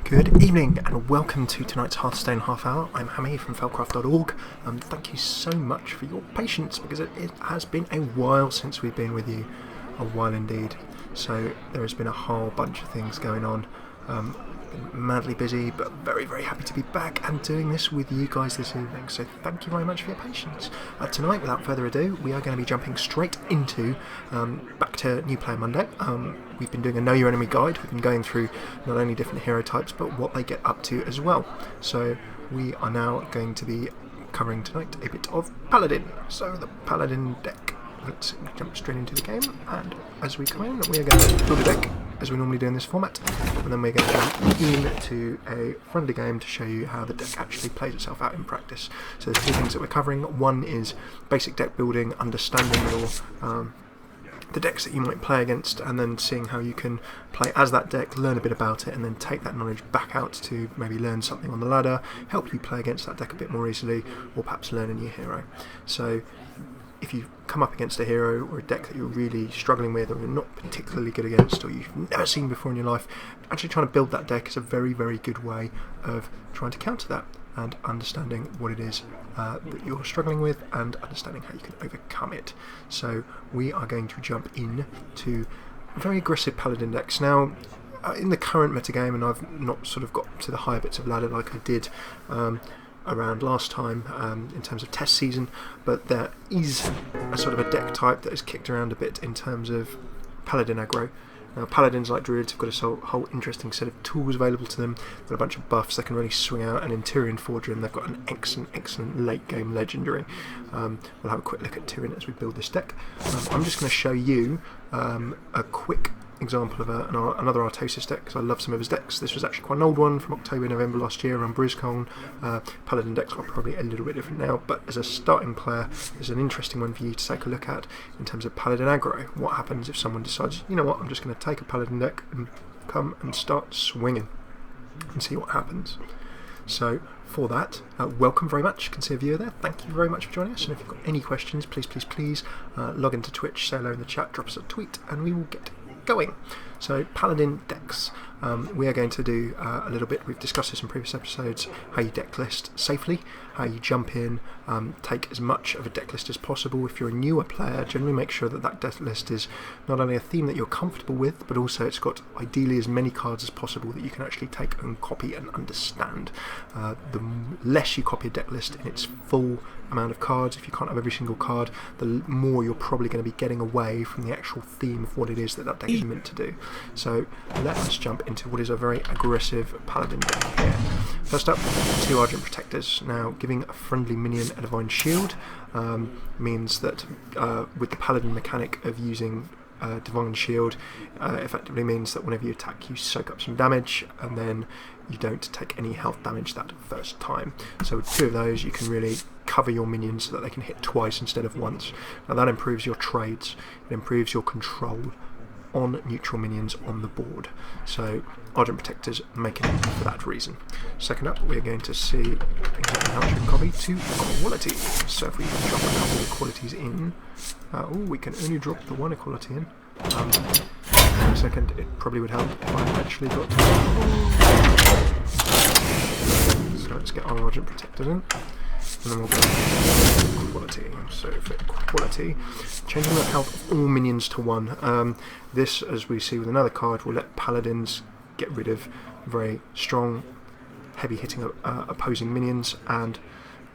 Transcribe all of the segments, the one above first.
Good evening and welcome to tonight's Hearthstone Half Hour. I'm Hammy from felcraft.org. Thank you so much for your patience because it has been a while since we've been with you. A while indeed. So there has been a whole bunch of things going on. Been madly busy, but very, very happy to be back and doing this with you guys this evening. So thank you very much for your patience. Tonight, without further ado, we are going to be jumping straight into back to New Player Monday. We've been doing a Know Your Enemy guide. We've been going through not only different hero types, but what they get up to as well. So we are now going to be covering tonight a bit of Paladin. So the Paladin Deck. Let's jump straight into the game, and as we come in, we are going to build a deck as we normally do in this format, and then we're going to jump into a friendly game to show you how the deck actually plays itself out in practice. So there's two things that we're covering. One is basic deck building, understanding the decks that you might play against, and then seeing how you can play as that deck, learn a bit about it, and then take that knowledge back out to maybe learn something on the ladder, help you play against that deck a bit more easily, or perhaps learn a new hero. So if you come up against a hero or a deck that you're really struggling with, or you're not particularly good against, or you've never seen before in your life, actually trying to build that deck is a very, very good way of trying to counter that and understanding what it is that you're struggling with and understanding how you can overcome it. So we are going to jump in to very aggressive Paladin decks. Now, in the current metagame, and I've not sort of got to the higher bits of ladder like I did around last time in terms of test season, but there is a sort of a deck type that is kicked around a bit in terms of Paladin Aggro. Now, Paladins, like Druids, have got a whole interesting set of tools available to them. They've got a bunch of buffs they can really swing out, and in Tyrion Forger, and they've got an excellent late game legendary. We'll have a quick look at Tyrion as we build this deck. I'm just going to show you a quick example of another Artosis deck, because I love some of his decks. This was actually quite an old one from October, November last year on BrizCon. Paladin decks are probably a little bit different now, but as a starting player, there's an interesting one for you to take a look at in terms of Paladin Aggro. What happens if someone decides, you know what, I'm just going to take a Paladin deck and come and start swinging and see what happens. So for that, welcome very much. You can see a viewer there. Thank you very much for joining us, and if you've got any questions, please log into Twitch, say hello in the chat, drop us a tweet, and we will get going. So Paladin decks, we are going to do a little bit, we've discussed this in previous episodes, how you deck list safely, how you jump in, take as much of a deck list as possible. If you're a newer player, generally make sure that that deck list is not only a theme that you're comfortable with, but also it's got ideally as many cards as possible that you can actually take and copy and understand. The less you copy a deck list in its full amount of cards, if you can't have every single card, the more you're probably going to be getting away from the actual theme of what it is that deck is meant to do. So let's jump into what is a very aggressive Paladin deck here. First up, 2 Argent Protectors. Now, giving a friendly minion a Divine Shield means that with the Paladin mechanic of using Divine Shield, effectively means that whenever you attack, you soak up some damage, and then you don't take any health damage that first time. So with 2 of those, you can really cover your minions so that they can hit twice instead of once. Now that improves your trades, it improves your control on neutral minions on the board. So Argent Protectors making it for that reason. Second up, we're going to see how to copy to quality. So if we drop a couple of qualities in, we can only drop the 1 equality in. In a second, it probably would help if I actually got. So let's get our Argent Protectors in. And then we'll go to quality. So for quality, changing the health of all minions to 1. This, as we see with another card, will let Paladins get rid of very strong, heavy hitting opposing minions, and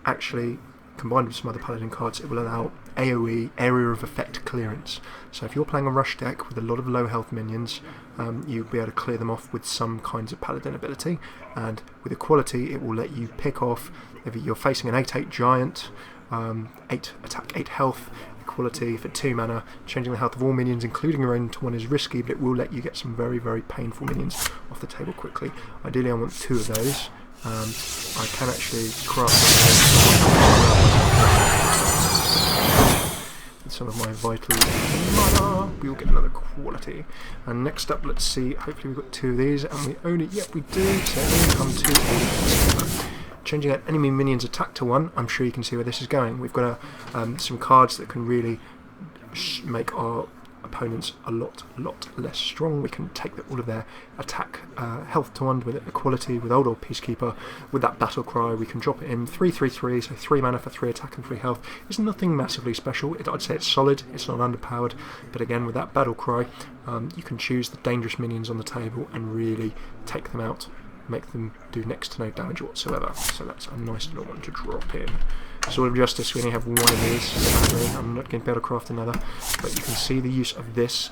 actually combined with some other Paladin cards, it will allow AoE, Area of Effect clearance. So if you're playing a rush deck with a lot of low health minions, you'll be able to clear them off with some kinds of Paladin ability, and with equality it will let you pick off, if you're facing an 8/8 giant, 8 attack, 8 health, equality for 2 mana, changing the health of all minions including your own to 1 is risky, but it will let you get some very, very painful minions off the table quickly. Ideally I want 2 of those. I can actually craft some of my vital mana. We will get another quality. And next up, let's see, hopefully we've got 2 of these, and we own it. Yep, we do. So we come to changing an enemy minion's attack to 1. I'm sure you can see where this is going. We've got some cards that can really make our opponents a lot less strong. We can take all of their attack health to 1 with equality with Old Peacekeeper. With that battle cry, we can drop it in 3/3/3, so 3 mana for 3 attack and 3 health. It's nothing massively special. I'd say it's solid, it's not underpowered, but again, with that battle cry, you can choose the dangerous minions on the table and really take them out, make them do next to no damage whatsoever. So that's a nice little one to drop in. Sword of Justice, we only have one of these, sadly. I'm not going to be able to craft another, but you can see the use of this.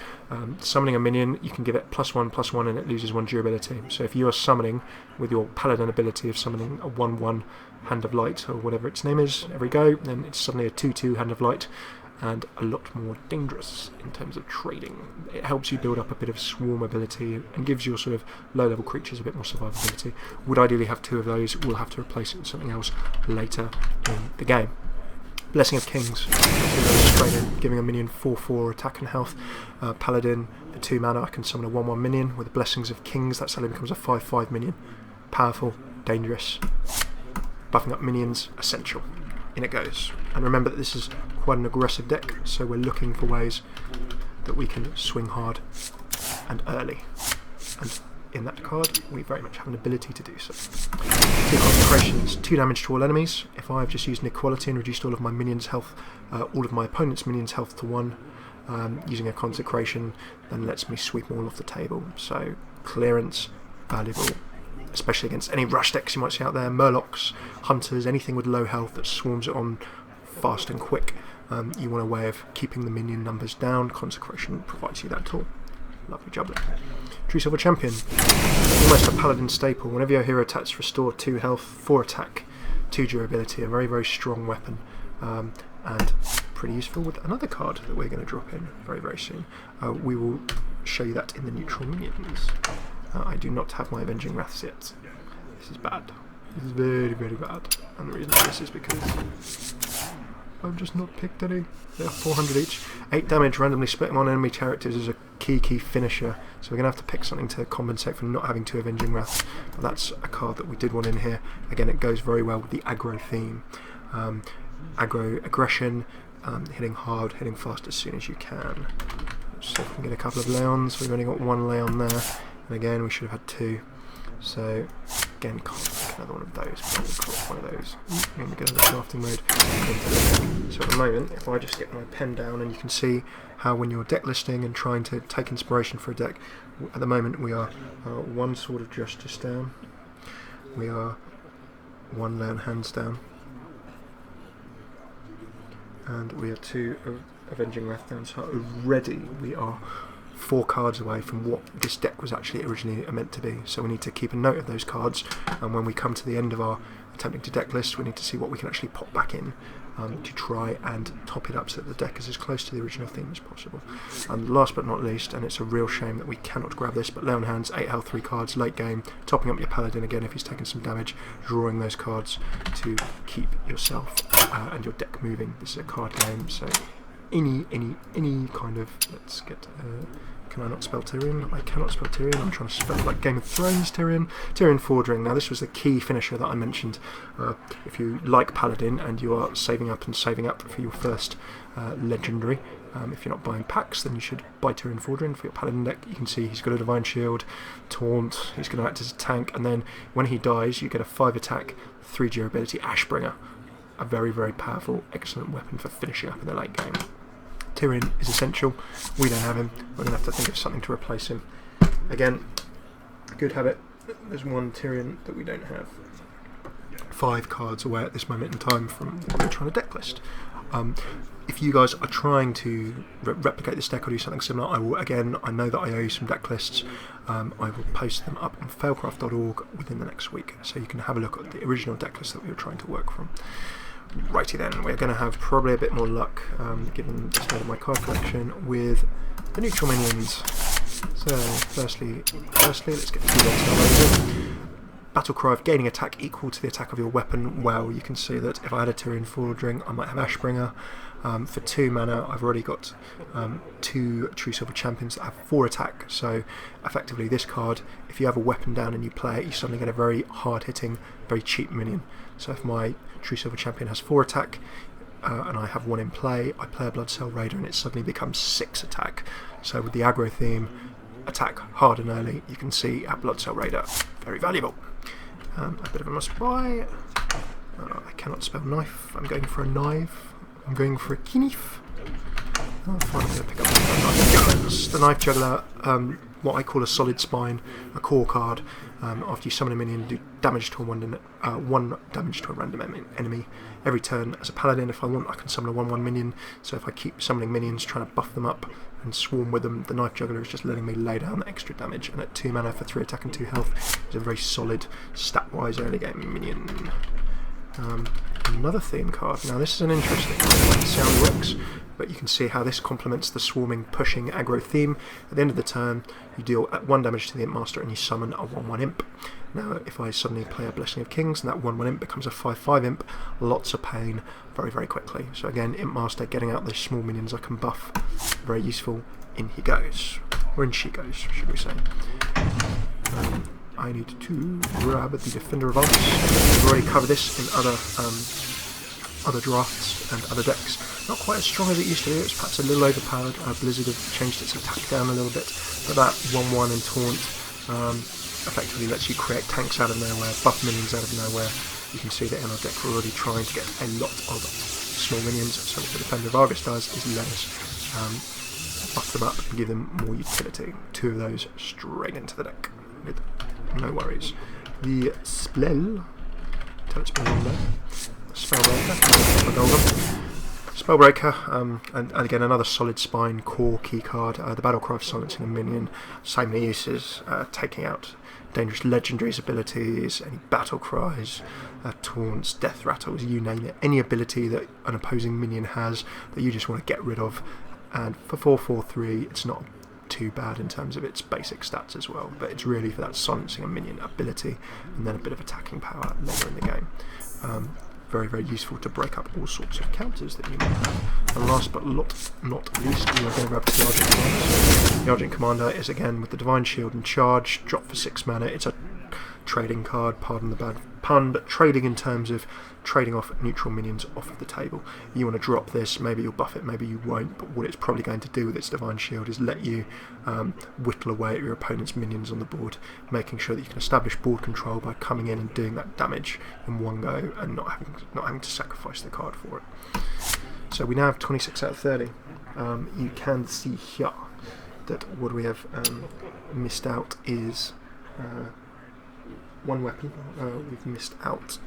Summoning a minion, you can give it +1/+1 and it loses 1 durability. So if you are summoning with your Paladin ability of summoning a 1/1 Hand of Light, or whatever its name is, every go, then it's suddenly a 2/2 Hand of Light, and a lot more dangerous in terms of trading. It helps you build up a bit of swarm ability and gives your sort of low-level creatures a bit more survivability. Would ideally have 2 of those. We'll have to replace it with something else later in the game. Blessing of Kings, straight in, giving a minion 4/4 attack and health. Paladin, for 2 mana, I can summon a 1/1 minion. With the Blessings of Kings, that suddenly becomes a 5/5 minion. Powerful, dangerous, buffing up minions, essential. In it goes. And remember that this is quite an aggressive deck, so we're looking for ways that we can swing hard and early. And in that card, we very much have an ability to do so. 2 concentrations, 2 damage to all enemies. If I've just used an equality and reduced all of my minions' health, all of my opponent's minions' health to 1, using a consecration, then lets me sweep them all off the table. So clearance, valuable, especially against any rush decks you might see out there, Murlocs, Hunters, anything with low health that swarms it on fast and quick. You want a way of keeping the minion numbers down. Consecration provides you that tool. Lovely jubbly. True Silver Champion, almost a Paladin staple. Whenever your hero attacks, restore 2 health, 4 attack, 2 durability. A very strong weapon, and pretty useful with another card that we're going to drop in very soon. We will show you that in the neutral minions. I do not have my Avenging Wraths yet. This is bad. This is very bad. And the reason for this is because I've just not picked any. They're 400 each. 8 damage, randomly split them on enemy characters is a key finisher. So we're going to have to pick something to compensate for not having 2 Avenging Wraths. But that's a card that we did want in here. Again, it goes very well with the aggro theme. Aggro aggression, hitting hard, hitting fast as soon as you can. Let's see if we can get a couple of Leons. We've only got 1 Leon there. And again, we should have had 2. So, again, can't pick another one of those, but we'll drop one of those. And we go to the crafting mode. So at the moment, if I just get my pen down, and you can see how when you're deck listing and trying to take inspiration for a deck, at the moment we are 1 Sword of Justice down. We are 1 Leon Hands down. And we are 2 Avenging Wrath down. So already we are 4 cards away from what this deck was actually originally meant to be. So we need to keep a note of those cards, and when we come to the end of our attempting to deck list, we need to see what we can actually pop back in to try and top it up so that the deck is as close to the original theme as possible. And last but not least, and it's a real shame that we cannot grab this, but Leon Hands, 8 health, 3 cards, late game, topping up your Paladin again if he's taken some damage, drawing those cards to keep yourself and your deck moving. This is a card game, so any kind of, let's get, can I not spell Tyrion? I cannot spell Tyrion. I'm trying to spell like Game of Thrones Tyrion. Tyrion Fordring. Now this was the key finisher that I mentioned. If you like Paladin and you are saving up for your first legendary, if you're not buying packs, then you should buy Tyrion Fordring for your Paladin deck. You can see he's got a Divine Shield, Taunt, he's going to act as a tank, and then when he dies you get a 5 attack, 3 durability Ashbringer. A very powerful, excellent weapon for finishing up in the late game. Tyrion is essential. We don't have him. We're going to have to think of something to replace him. Again, good habit. There's 1 Tyrion that we don't have. 5 cards away at this moment in time from what we're trying to deck list. If you guys are trying to replicate this deck or do something similar, I will, again, I know that I owe you some deck lists. I will post them up on failcraft.org within the next week, so you can have a look at the original deck list that we were trying to work from. Righty then, we're going to have probably a bit more luck, given the state of my card collection, with the neutral minions. So, firstly, let's get 2 decks over. Battle Cry of gaining attack equal to the attack of your weapon. Well, you can see that if I had a Tyrion Fordring, I might have Ashbringer. For 2 mana, I've already got 2 True Silver Champions that have 4 attack, so effectively this card, if you have a weapon down and you play it, you suddenly get a very hard-hitting, very cheap minion. So if my True Silver Champion has 4 attack, and I have one in play, I play a Blood Cell Raider and it suddenly becomes 6 attack. So with the aggro theme, attack hard and early, you can see at Blood Cell Raider, very valuable. A bit of a must buy. I cannot spell knife, I'm going for a knife. I'm going for a knife. I'm finally going to pick up the Knife Juggler, what I call a solid spine, a core card. After you summon a minion, do damage to one damage to a random enemy. Every turn, as a paladin, if I want, I can summon a 1/1 minion. So if I keep summoning minions, trying to buff them up and swarm with them, the Knife Juggler is just letting me lay down the extra damage. And at 2 mana for 3 attack and 2 health, is a very solid, stat-wise early game minion. Another theme card. Now this is an interesting one. Let's see how it works. But you can see how this complements the swarming, pushing, aggro theme. At the end of the turn, you deal 1 damage to the Imp Master and you summon a 1/1 Imp. Now, if I suddenly play a Blessing of Kings, and that 1/1 Imp becomes a 5/5 Imp, lots of pain very, very quickly. So again, Imp Master getting out those small minions I can buff, very useful. In he goes. Or in she goes, should we say. I need to grab the Defender of Arts. We've already covered this in other drafts and other decks. Not quite as strong as it used to be, it's perhaps a little overpowered. Blizzard have changed its attack down a little bit, but that 1/1 and Taunt effectively lets you create tanks out of nowhere, buff minions out of nowhere. You can see that in our deck we're already trying to get a lot of small minions, so what the Defender of Argus does is let us buff them up and give them more utility. 2 of those straight into the deck with no worries. The Splel, tell it's been on there. Spellbreaker, and again another solid spine core key card. The Battle Cry of Silencing a Minion, same uses, taking out dangerous legendaries abilities, any battle cries, taunts, death rattles, you name it, any ability that an opposing minion has that you just want to get rid of. And for 4/4/3, it's not too bad in terms of its basic stats as well, but it's really for that silencing a minion ability and then a bit of attacking power later in the game. Very, very useful to break up all sorts of counters that you might have. And last but not least, we are going to grab the Argent Commander. The Argent Commander is again with the Divine Shield and Charge, drop for 6 mana. It's a trading card, pardon the bad pun, but trading in terms of trading off neutral minions off of the table. You want to drop this, maybe you'll buff it, maybe you won't, but what it's probably going to do with its Divine Shield is let you whittle away at your opponent's minions on the board, making sure that you can establish board control by coming in and doing that damage in one go and not having to sacrifice the card for it. So we now have 26 out of 30. You can see here that what we have missed out is one weapon. We've missed out,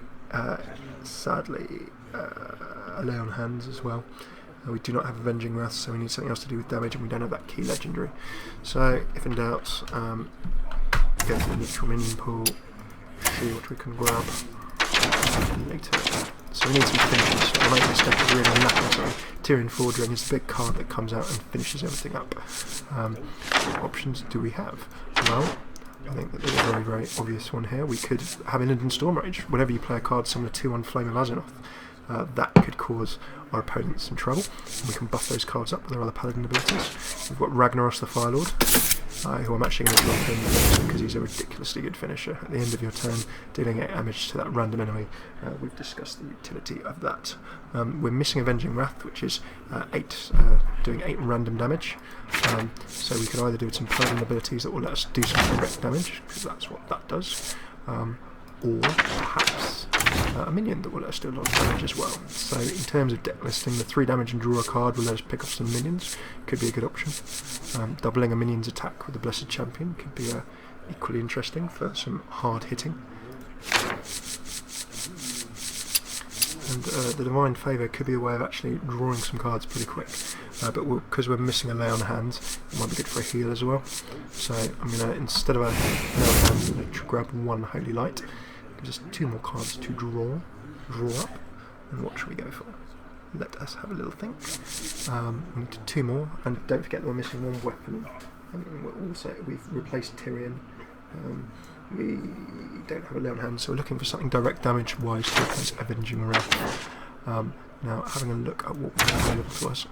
sadly, a Lay on Hands as well. We do not have Avenging Wrath, so we need something else to do with damage, and we don't have that key legendary. So, if in doubt, go to the neutral minion pool, see what we can grab later. So we need some finishes. I make this deck really unnecessary. Tyrion Fordring is the big card that comes out and finishes everything up. What options do we have? Well, I think that there's a very, very obvious one here. We could have Illidan Stormrage. Whenever you play a card similar to on Flame of Azeroth, that could cause our opponents some trouble. And we can buff those cards up with our other Paladin abilities. We've got Ragnaros the Firelord, who I'm actually going to drop in because he's a ridiculously good finisher. At the end of your turn, dealing 8 damage to that random enemy. We've discussed the utility of that. We're missing Avenging Wrath, which is doing 8 random damage. So we could either do some Paladin abilities that will let us do some direct damage, because that's what that does, or perhaps a minion that will let us do a lot of damage as well. So in terms of deck listing, the 3 damage and draw a card will let us pick up some minions, could be a good option. Doubling a minion's attack with the Blessed Champion could be equally interesting for some hard hitting. And the Divine Favour could be a way of actually drawing some cards pretty quick. But because we're missing a Lay on Hands, it might be good for a heal as well. So I'm going to, instead of a Lay on Hands, I'm going to grab 1 Holy Light. Just 2 more cards to draw up. And what should we go for? Let us have a little think. We need 2 more, and don't forget that we're missing 1 weapon. And we've replaced Tyrion. We don't have a Lay on Hands, so we're looking for something direct damage wise to replace Avenging Wrath. Now, having a look at what we have available to us.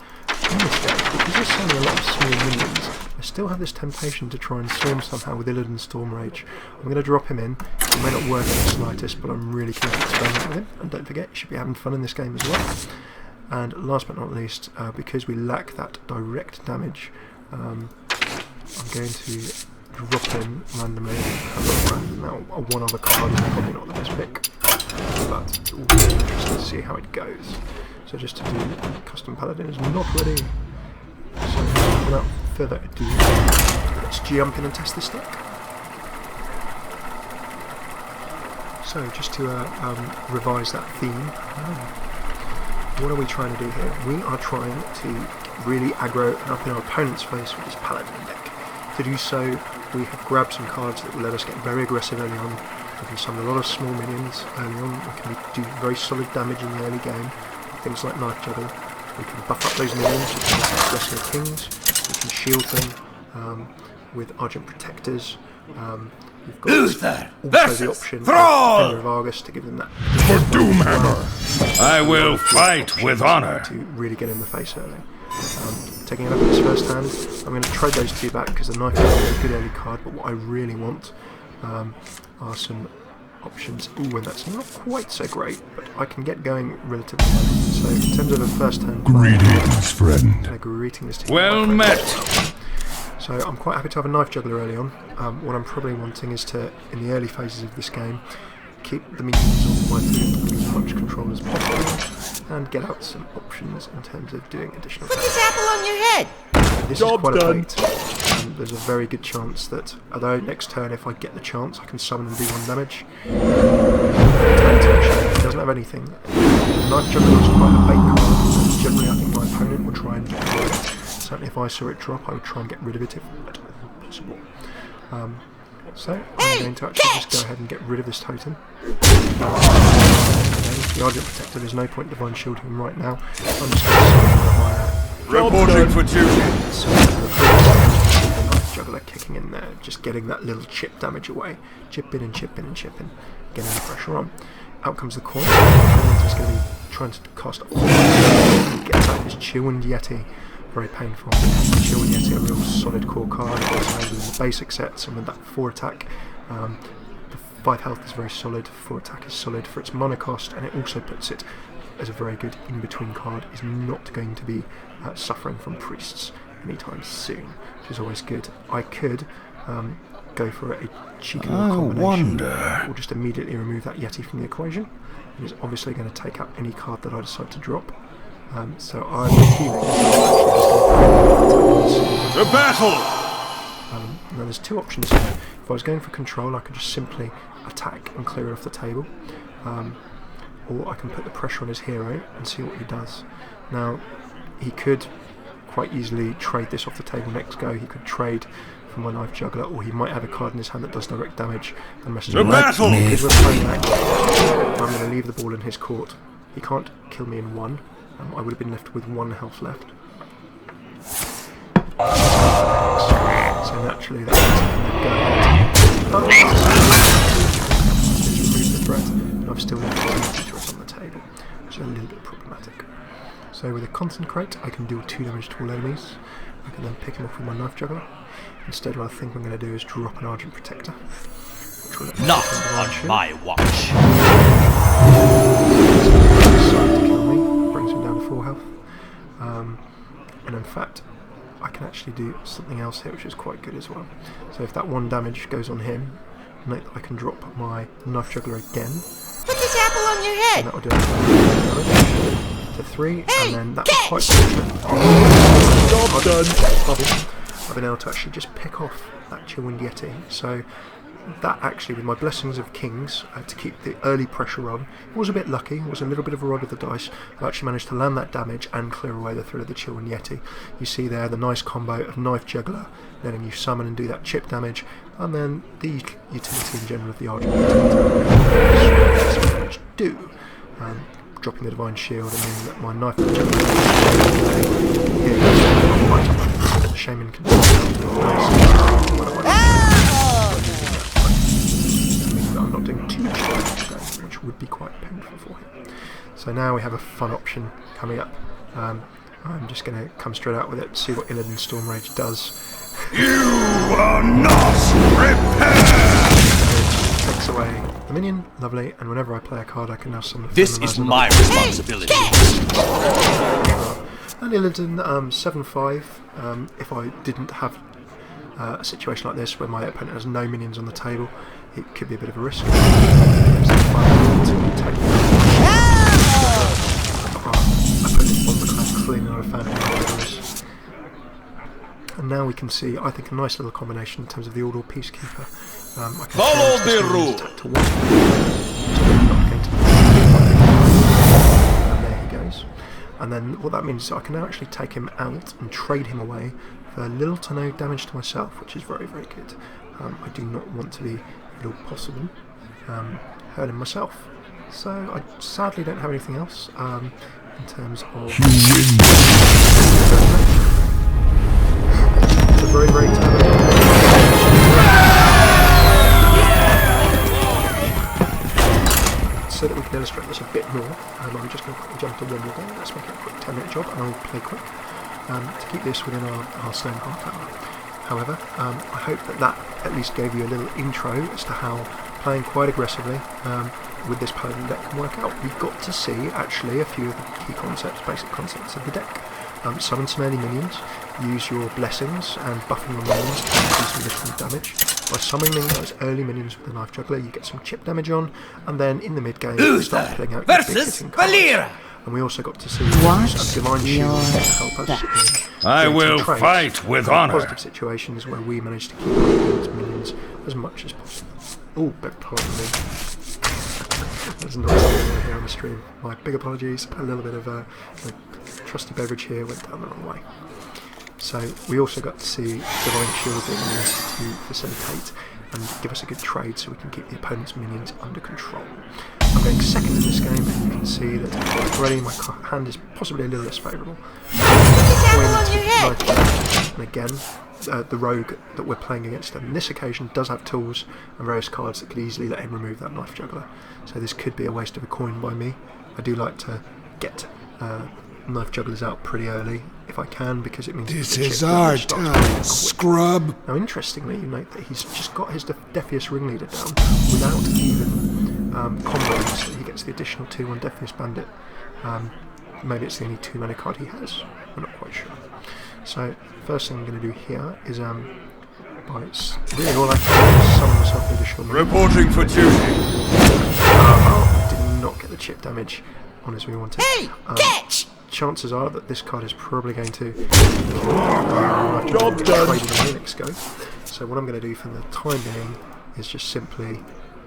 In this deck, because there's sending a lot of small minions, I still have this temptation to try and swarm somehow with Illidan Stormrage. I'm going to drop him in. It may not work in the slightest, but I'm really keen to experiment with him. And don't forget, you should be having fun in this game as well. And last but not least, because we lack that direct damage, I'm going to drop in randomly. Now, a one other card is probably not the best pick, but it will be interesting to see how it goes. So just to do custom Paladin is not ready. So without further ado, let's jump in and test this deck. So just to revise that theme, what are we trying to do here? We are trying to really aggro and up in our opponent's face with this Paladin deck. To do so, we have grabbed some cards that will let us get very aggressive early on. We can summon a lot of small minions early on. We can do very solid damage in the early game. Things like Knife Juggler. We can buff up those minions with Aggressive Kings. We can shield them with Argent Protectors. We've got also the option of Defender of Argus to give them that. For Doomhammer, I will fight with honor. To really get in the face early. Taking a look at this first hand, I'm going to trade those two back because the Knife Juggler is a good early card, but what I really want are some options. Ooh, and that's not quite so great, but I can get going relatively well. So in terms of a first hand, Greetings, friend. Greetings to well met. So I'm quite happy to have a Knife Juggler early on. What I'm probably wanting is to, in the early phases of this game, keep the minions on my field with as much control as possible, and get out some options in terms of doing additional damage. Put this apple on your head! This is quite a bait. There's a very good chance that, although next turn if I get the chance I can summon and do 1 damage. He doesn't have anything. Knife Juggler is quite a bait card. Generally I think my opponent will try and get rid of it. Certainly if I saw it drop I would try and get rid of it if at all possible. So I'm going to actually just go ahead and get rid of this totem. The Argent Protector, there's no point Divine Shielding him right now. I'm just going to reporting for duty. So the Knife Juggler kicking in there, just getting that little chip damage away. Chip in and chip in and chip in, getting the pressure on. Out comes the coin. He's going to be trying to cast up. Gets out his Chillwind Yeti. Very painful. Chillwind Yeti, a real solid core card. Also with the basic set, some of that 4 attack. The 5 health is very solid, 4 attack is solid for its mana cost, and it also puts it as a very good in-between card. Is not going to be suffering from priests anytime soon, which is always good. I could go for a cheeky combination, or just immediately remove that Yeti from the equation. It is obviously going to take out any card that I decide to drop. So I'm healing. The battle! Now there's 2 options here. If I was going for control, I could just simply attack and clear it off the table. Or I can put the pressure on his hero and see what he does. Now, he could quite easily trade this off the table next go. He could trade for my Knife Juggler, or he might have a card in his hand that does direct damage and messes the battle! Because we're playing that, I'm going to leave the ball in his court. He can't kill me in 1. I would have been left with 1 health left. So naturally that means I can go ahead. Just remove the threat, and I've still left 2 threats on the table, which is a little bit problematic. So with a Concentrate I can deal 2 damage to all enemies. I can then pick him off with my Knife Juggler. Instead what I think I'm going to do is drop an Argent Protector. Not on my watch. To kill me, brings him down to 4 health. And in fact, I can actually do something else here which is quite good as well. So if that 1 damage goes on him, note that I can drop my Knife Juggler again. Put this apple on your head! And that will do it to 3, and then that was quite fortunate. I've been able to actually just pick off that Chillwind Yeti. So that actually, with my Blessings of Kings, to keep the early pressure on, was a bit lucky. It was a little bit of a roll of the dice. I actually managed to land that damage and clear away the threat of the Chillwind Yeti. You see there the nice combo of Knife Juggler, letting you summon and do that chip damage, and then the utility in general of the Argent Protector. Which do. Dropping the Divine Shield and meaning that my Knife Juggler here, Shaman can I'm not doing too much damage, which would be quite painful for him. So now we have a fun option coming up. I'm just going to come straight out with it, see what Illidan Stormrage does. You are not prepared! Takes away the minion, lovely, and whenever I play a card I can now summon. This is my responsibility. And he lived in 7-5. If I didn't have a situation like this where my opponent has no minions on the table, it could be a bit of a risk. And now we can see, I think, a nice little combination in terms of the Order Peacekeeper. I can follow the rule. And there he goes. And then what that means is I can now actually take him out and trade him away for little to no damage to myself, which is very, very good. I do not want to be, if at all possible, hurting myself. So I sadly don't have anything else in terms of... It's a very, very so that we can illustrate this a bit more, I'm just going to quickly jump to one more game. Let's make it a quick 10-minute job and I'll play quick to keep this within our Hearthstone half hour. However, I hope that at least gave you a little intro as to how playing quite aggressively with this Paladin deck can work out. We've got to see actually a few of the key concepts, basic concepts of the deck. Summon some early minions, use your blessings and buffing your minions to increase some additional damage. By summoning those early minions with the Knife Juggler, you get some chip damage on, and then in the mid game you start pulling out your big hitting cards. And we also got to see Divine Shield to help us I will fight with honor. Positive situations where we manage to keep these minions as much as possible. Oh, beg pardon me. There's not something here on the stream. My big apologies. A little bit of a trusty beverage here went down the wrong way. So we also got to see Divine Shield being used to facilitate and give us a good trade so we can keep the opponent's minions under control. I'm going second in this game, and you can see that already my hand is possibly a little less favourable. And again, the rogue that we're playing against on this occasion does have tools and various cards that could easily let him remove that Knife Juggler. So this could be a waste of a coin by me. I do like to get Knife Jugglers out pretty early if I can, because it means this is our time, scrub. Now interestingly, you note that he's just got his Defius Ringleader down without even combos, so he gets the additional 2-1 Defius Bandit. Maybe it's the only 2-mana card he has, I'm not quite sure. So first thing I'm going to do here is really all I can do is summon myself the additional minion. Reporting for duty. Did not get the chip damage on as we wanted. Hey, catch! Chances are that this card is probably going to Job done. trade away next go. So what I'm going to do for the time being is just simply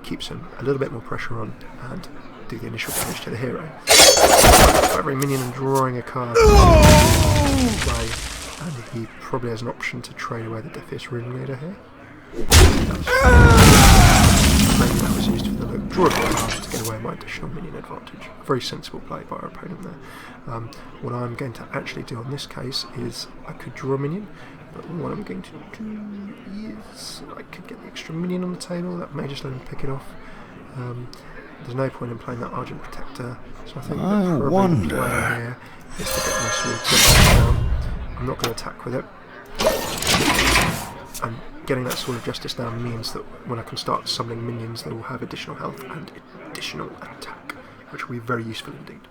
keep some a little bit more pressure on and do the initial damage to the hero. For every minion and drawing a card play, and he probably has an option to trade away the Defius Ringleader here. Maybe that was used for the look. Draw a card to get away my additional minion advantage. A very sensible play by our opponent there. What I'm going to actually do on this case is I could draw a minion, but what I'm going to do is I could get the extra minion on the table. That may just let him pick it off. There's no point in playing that Argent Protector, so I think the probably play here is to get my sword down. I'm not going to attack with it. And getting that Sword of Justice down means that when I can start summoning minions, they will have additional health and additional attack, which will be very useful indeed.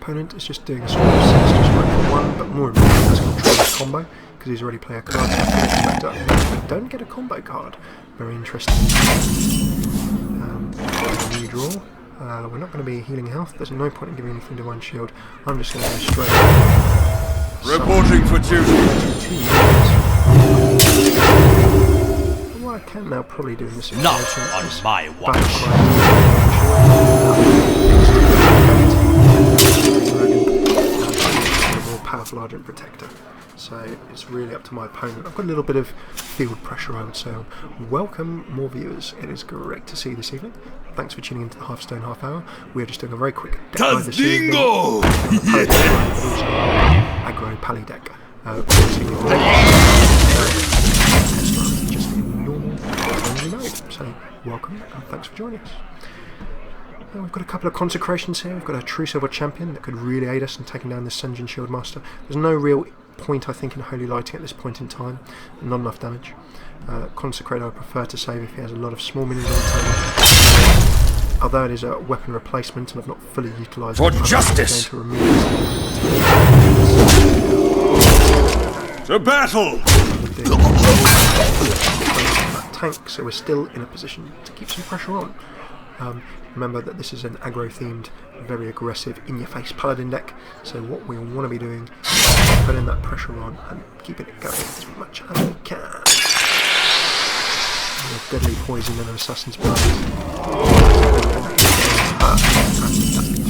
Opponent is just doing a Sword of 6 just right for 1, but more importantly, that's going to try this combo because he's already played a card. So I expect that we don't get a combo card. Very interesting. New draw. We're not going to be healing health. There's no point in giving anything Divine Shield. I'm just going to go straight. Reporting for duty. What I can now probably do in this situation Not on is my watch. more powerful Argent Protector. So it's really up to my opponent. I've got a little bit of field pressure, I would say. Welcome more viewers. It is great to see you this evening. Thanks for tuning into the Hearthstone half hour. We are just doing a very quick deck dive this evening. Aggro Paladin Deck. Just in normal friendly mode. So welcome and thanks for joining us. We've got a couple of consecrations here. We've got a True Silver Champion that could really aid us in taking down this Sen'jin Shield Master. There's no real point, I think, in Holy Lighting at this point in time. Not enough damage. Consecrate I would prefer to save if he has a lot of small minions on the table. Although it is a weapon replacement and I've not fully utilised For it, I'm justice! going to remove To battle! tank, so we're still in a position to keep some pressure on. Remember that this is an aggro-themed, very aggressive, in-your-face Paladin deck, so what we want to be doing is putting that pressure on and keeping it going as much as we can. With deadly poison and an assassin's blade. That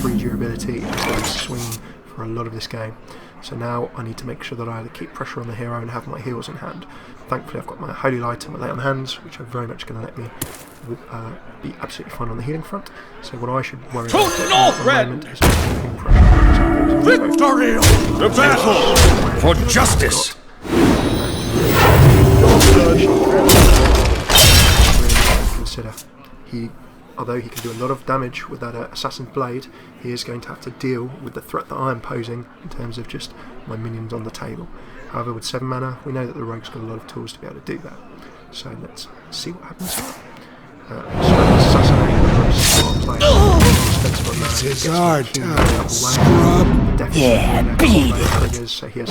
3 durability is going to swing for a lot of this game. So now I need to make sure that I either keep pressure on the hero and have my heals in hand. Thankfully I've got my Holy Light and my Lay on Hands, which are very much going to let me be absolutely fine on the healing front. So what I should worry about at the moment is keeping pressure. Victory! To battle! For justice! Consider although he can do a lot of damage with that Assassin's Blade, he is going to have to deal with the threat that I am posing in terms of just my minions on the table. However, with 7 mana, we know that the rogue's got a lot of tools to be able to do that. So let's see what happens here. This is our time, scrub. Yeah, beat it! So he has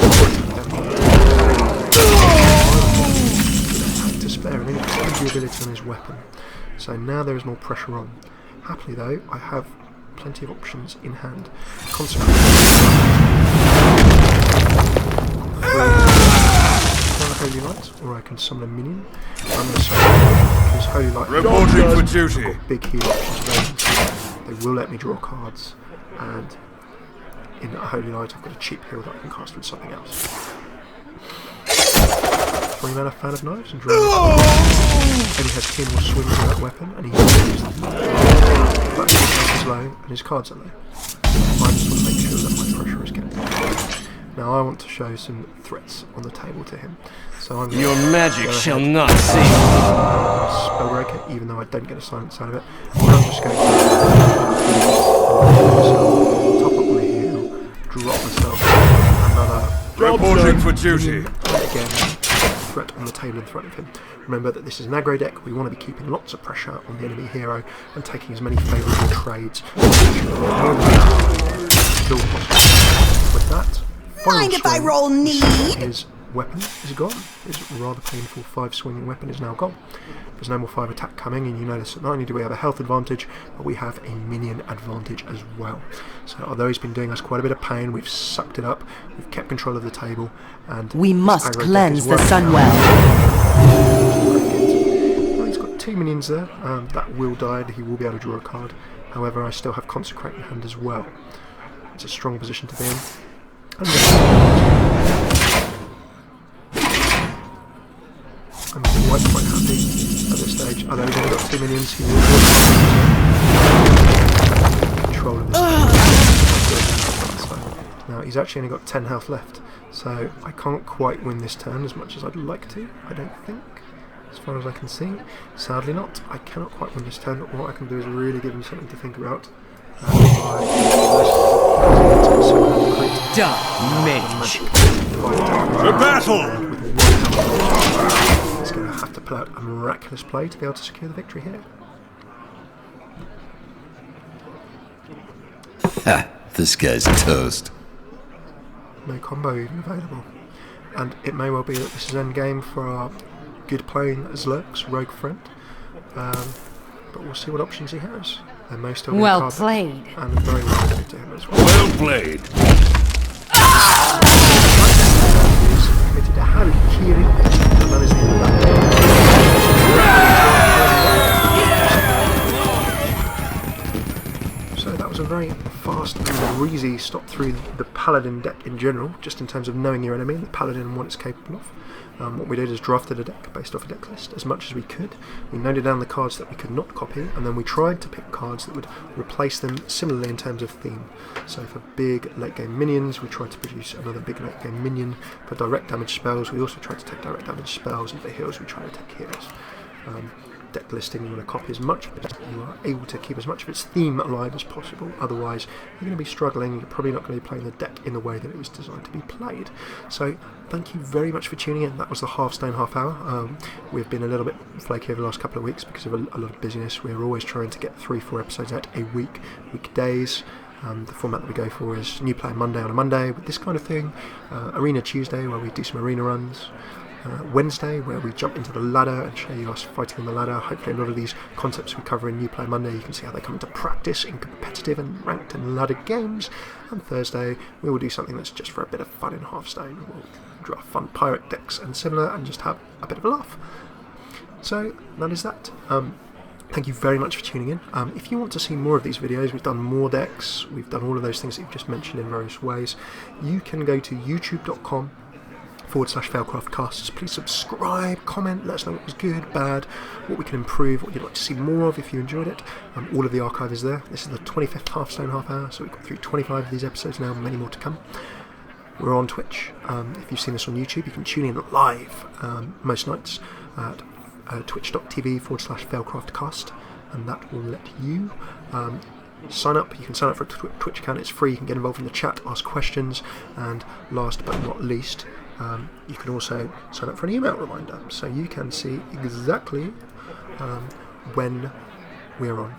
to spare and any durability on his weapon. So now there is more pressure on. Happily though, I have plenty of options in hand. Consecrate. Holy Light, or I can summon a minion. I'm going to summon his Holy Light. Reporting for duty. I've got big heal options available. They will let me draw cards, and in a Holy Light I've got a cheap heal that I can cast with something else. 3 mana Fan of Knives and draw. And he has 10 more swings with that weapon, and he uses them. But his health is low, and his cards are low. I just want to make sure that my pressure is getting up. Now I want to show some threats on the table to him. So I'm Your magic shall not save. Spellbreaker, even though I don't get a silence out of it. And I'm just going to top up my heal, drop myself another Reporting for duty. and again, threat on the table in front of him. Remember that this is an aggro deck. We want to be keeping lots of pressure on the enemy hero and taking as many favourable trades still possible. With that, Mind if I roll need? his weapon is gone. His rather painful 5 swinging weapon is now gone. There's no more 5 attack coming, and you notice that not only do we have a health advantage, but we have a minion advantage as well. So although he's been doing us quite a bit of pain, we've sucked it up, we've kept control of the table, and we must aggro cleanse the deck is Sunwell. well, he's got 2 minions there. That will die, and he will be able to draw a card. However, I still have Consecrate in hand as well. It's a strong position to be in. I'm quite happy at this stage. Although he's only got 2 minions, he will control of this. Now he's actually only got 10 health left, so I can't quite win this turn as much as I'd like to, I don't think, as far as I can see. Sadly not, I cannot quite win this turn, but what I can do is really give him something to think about. Damage. To battle! He's going to have to pull out a miraculous play to be able to secure the victory here. Ha! This guy's toast. No combo even available. And it may well be that this is endgame for our good playing as Lurk's rogue friend. But we'll see what options he has. There may still be a Well card played. and very well played to him as well. Well played. He's committed a Harry-Kiri, and that is the end of that. So that was a very fast and breezy stop through the Paladin deck in general, just in terms of knowing your enemy and the Paladin and what it's capable of. What we did is drafted a deck based off a deck list as much as we could. We noted down the cards that we could not copy, and then we tried to pick cards that would replace them similarly in terms of theme. So for big late game minions, we tried to produce another big late game minion. For direct damage spells, we also tried to take direct damage spells, and for heals, we tried to take heals. deck listing, you want to copy as much of it, you are able to keep as much of its theme alive as possible. Otherwise, you're going to be struggling. You're probably not going to be playing the deck in the way that it was designed to be played. So, thank you very much for tuning in. That was the Hearthstone half hour. We've been a little bit flaky over the last couple of weeks because of a lot of busyness. We're always trying to get 3-4 episodes out a week, weekdays. The format that we go for is New Player Monday on a Monday with this kind of thing, Arena Tuesday where we do some arena runs, Wednesday where we jump into the ladder and show you us fighting on the ladder. Hopefully a lot of these concepts we cover in New Player Monday, you can see how they come into practice in competitive and ranked and ladder games. And Thursday we will do something that's just for a bit of fun in Hearthstone. We'll draw fun pirate decks and similar and just have a bit of a laugh. So that is that. Thank you very much for tuning in. If you want to see more of these videos, we've done more decks, we've done all of those things that you've just mentioned in various ways. You can go to youtube.com/failcraftcasts. Please subscribe, comment, let us know what was good, bad, what we can improve, what you'd like to see more of if you enjoyed it. All of the archive is there. This is the 25th Hearthstone half hour, so we've got through 25 of these episodes now, many more to come. We're on Twitch. If you've seen this on YouTube, you can tune in live most nights at twitch.tv/failcraftcast, and that will let you sign up. You can sign up for a Twitch account, it's free. You can get involved in the chat, ask questions, and last but not least, you can also sign up for an email reminder, so you can see exactly when we're on,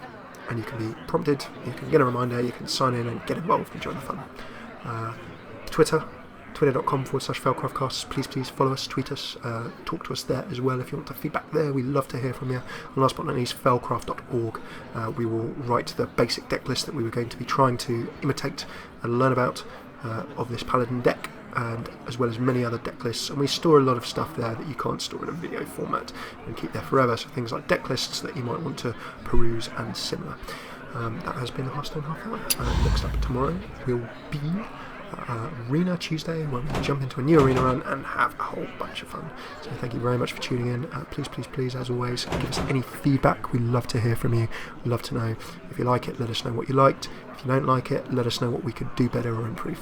and you can be prompted, you can get a reminder, you can sign in and get involved and join the fun. Twitter.com/failcraftcasts. Please follow us, tweet us, talk to us there as well if you want to feedback there. We love to hear from you. And last but not least, failcraft.org. We will write the basic deck list that we were going to be trying to imitate and learn about of this Paladin deck, and as well as many other deck lists. And we store a lot of stuff there that you can't store in a video format and keep there forever. So things like deck lists that you might want to peruse and similar. That has been the Hearthstone half hour. Next up tomorrow will be Arena Tuesday, where we jump into a new arena run and have a whole bunch of fun. So thank you very much for tuning in. Please, as always, give us any feedback. We love to hear from you. We love to know if you like it. Let us know what you liked. If you don't like it, let us know what we could do better or improve.